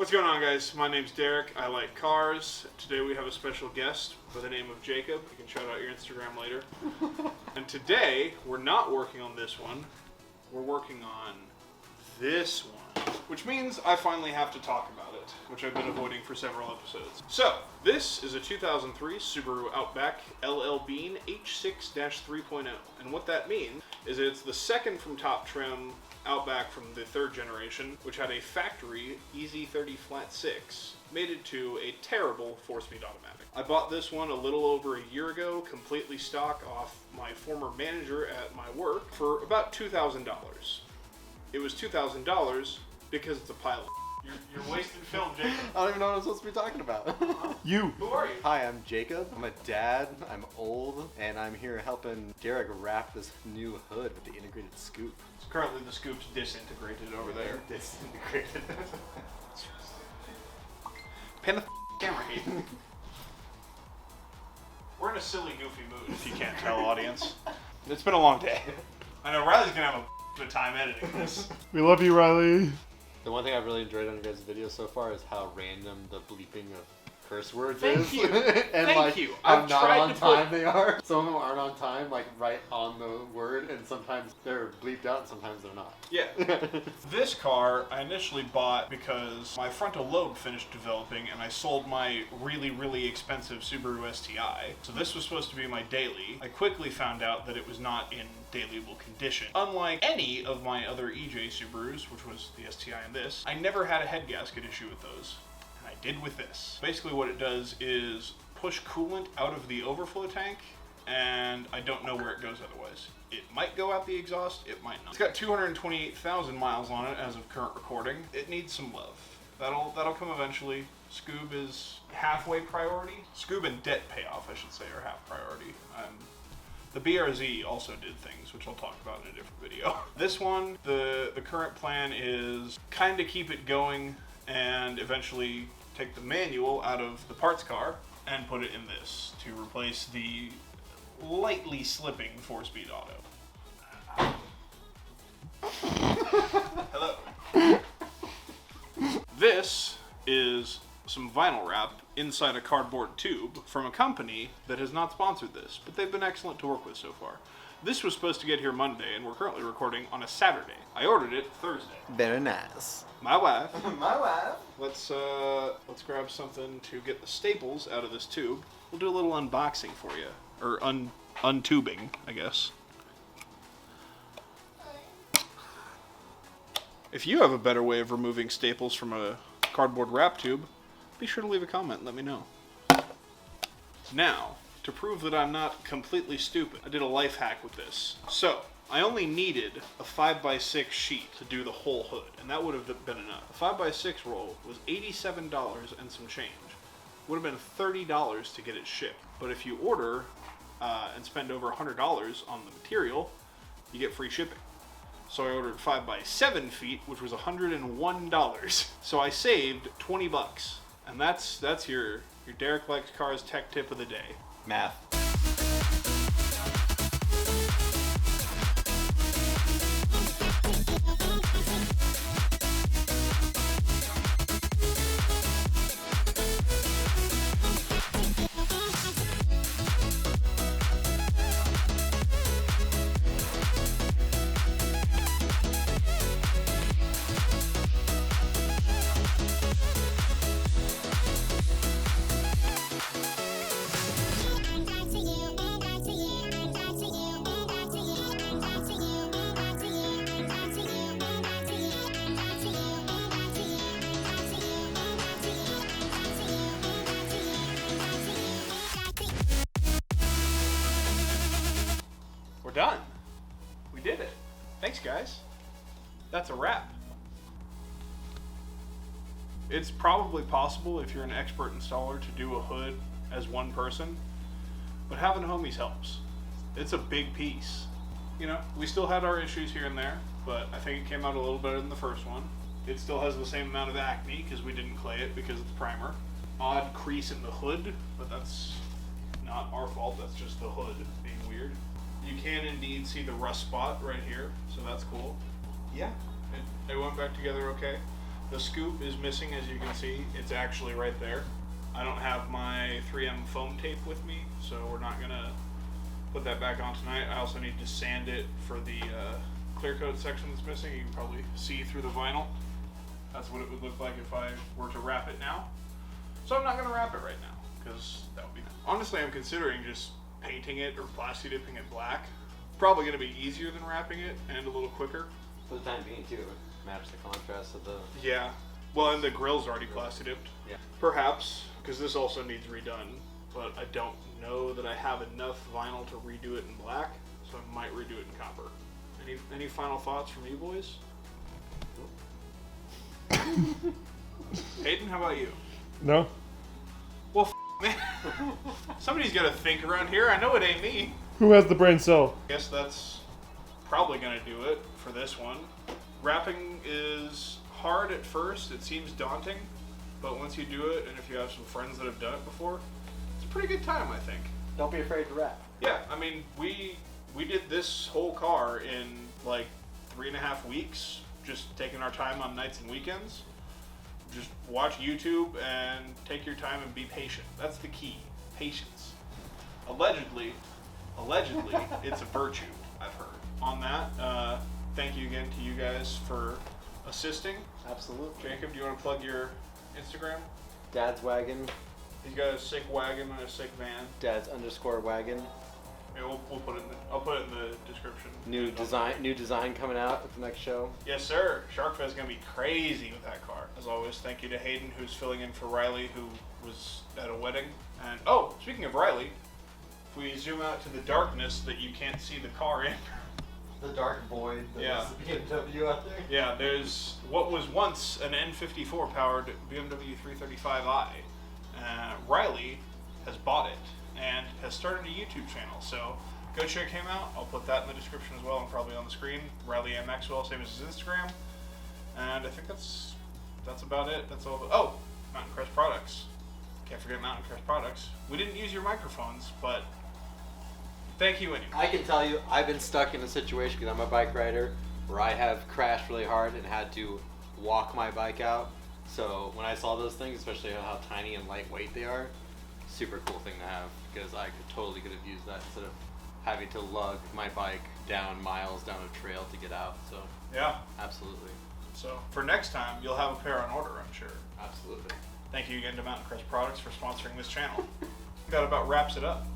What's going on, guys? My name's Derek. I like cars. Today we have a special guest by the name of Jacob. You can shout out your Instagram later. And today we're not working on this one. We're working on this one, which means I finally have to talk about it, which I've been avoiding for several episodes. So, this is a 2003 Subaru Outback LL Bean H6-3.0. And what that means is it's the second from top trim Outback from the third generation, which had a factory EZ30 flat 6, mated to a terrible 4-speed automatic. I bought this one a little over a year ago, completely stock off my former manager at my work for about $2,000. It was $2,000 because it's a pile of You're wasting film, Jacob. I don't even know what I'm supposed to be talking about. You. Who are you? Hi, I'm Jacob. I'm a dad. I'm old, and I'm here helping Derek wrap this new hood with the integrated scoop. So currently the scoop's disintegrated over there. Disintegrated. Pan the camera, Hayden. We're in a silly, goofy mood, if you can't tell, audience. It's been a long day. I know Riley's gonna have a time editing this. We love you, Riley. The one thing I've really enjoyed on your guys' video so far is how random the bleeping of curse words Thank is. you. And Thank you. How I've not tried on to time put... they are. Some of them aren't on time, like right on the word, and sometimes they're bleeped out and sometimes they're not. Yeah. This car I initially bought because my frontal lobe finished developing and I sold my really, really expensive Subaru STI. So this was supposed to be my daily. I quickly found out that it was not in dailyable condition. Unlike any of my other EJ Subarus, which was the STI and this, I never had a head gasket issue with those. And I did with this. Basically what it does is push coolant out of the overflow tank, and I don't know where it goes otherwise. It might go out the exhaust, it might not. It's got 228,000 miles on it as of current recording. It needs some love. That'll come eventually. Scoob is halfway priority. Scoob and debt payoff, I should say, are half priority. The BRZ also did things, which I'll talk about in a different video. This one, the current plan is kind of keep it going and eventually take the manual out of the parts car and put it in this to replace the lightly slipping 4-speed auto. Hello. This is some vinyl wrap inside a cardboard tube from a company that has not sponsored this, but they've been excellent to work with so far. This was supposed to get here Monday, and we're currently recording on a Saturday. I ordered it Thursday. Very nice. My wife. My wife. Let's grab something to get the staples out of this tube. We'll do a little unboxing for you, or untubing, I guess. If you have a better way of removing staples from a cardboard wrap tube, be sure to leave a comment and let me know. Now, to prove that I'm not completely stupid, I did a life hack with this. So, I only needed a 5x6 sheet to do the whole hood, and that would have been enough. A 5x6 roll was $87 and some change. Would have been $30 to get it shipped. But if you order and spend over $100 on the material, you get free shipping. So I ordered 5x7 feet, which was $101. So I saved 20 bucks. And that's your Derek Likes Cars tech tip of the day. Math. We're done. We did it. Thanks, guys. That's a wrap. It's probably possible if you're an expert installer to do a hood as one person, but having homies helps. It's a big piece. You know, we still had our issues here and there, but I think it came out a little better than the first one. It still has the same amount of acne because we didn't clay it because of the primer. Odd crease in the hood, but that's not our fault. That's just the hood being weird. You can indeed see the rust spot right here, so that's cool. Yeah, it went back together okay. The scoop is missing, as you can see. It's actually right there. I don't have my 3M foam tape with me, so we're not gonna put that back on tonight. I also need to sand it for the clear coat section that's missing. You can probably see through the vinyl. That's what it would look like if I were to wrap it now. So I'm not gonna wrap it right now, because that would be... Honestly, I'm considering just painting it or plasti dipping it black. Probably gonna be easier than wrapping it and a little quicker. For the time being, too, match the contrast of the... Yeah. Well, and the grill's already plasti dipped. Yeah. Perhaps, because this also needs redone, but I don't know that I have enough vinyl to redo it in black, so I might redo it in copper. Any final thoughts from you boys? Hayden, how about you? No? Well, man. Somebody's got to think around here. I know it ain't me. Who has the brain cell? Guess that's probably going to do it for this one. Wrapping is hard at first. It seems daunting, but once you do it, and if you have some friends that have done it before, it's a pretty good time, I think. Don't be afraid to wrap. Yeah, I mean, we did this whole car in like 3.5 weeks, just taking our time on nights and weekends. Just watch YouTube and take your time and be patient. That's the key. Patience. Allegedly, it's a virtue, I've heard. On that, thank you again to you guys for assisting. Absolutely. Jacob, do you want to plug your Instagram? Dad's Wagon. He's got a sick wagon and a sick van. Dad's_wagon. Yeah, we'll put it I'll put it in the description. New design coming out at the next show. Yes, sir. Sharkfest is going to be crazy with that car. As always, thank you to Hayden, who's filling in for Riley, who was at a wedding. And, oh, speaking of Riley, if we zoom out to the darkness that you can't see the car in. The dark void. Yeah. BMW out there. Yeah, there's what was once an N54 powered BMW 335i. Riley has bought it and has started a YouTube channel. So go check him out. I'll put that in the description as well and probably on the screen. Riley M. Maxwell, same as his Instagram. And I think that's about it. That's all. Oh, Mountain Crest Products. Can't forget Mountain Crest Products. We didn't use your microphones, but thank you anyway. I can tell you, I've been stuck in a situation because I'm a bike rider where I have crashed really hard and had to walk my bike out. So when I saw those things, especially how tiny and lightweight they are, super cool thing to have because I totally could have used that instead of having to lug my bike down miles down a trail to get out. So Yeah. absolutely. So for next time, you'll have a pair on order, I'm sure. Absolutely. Thank you again to Mountain Crest Products for sponsoring this channel. That about wraps it up.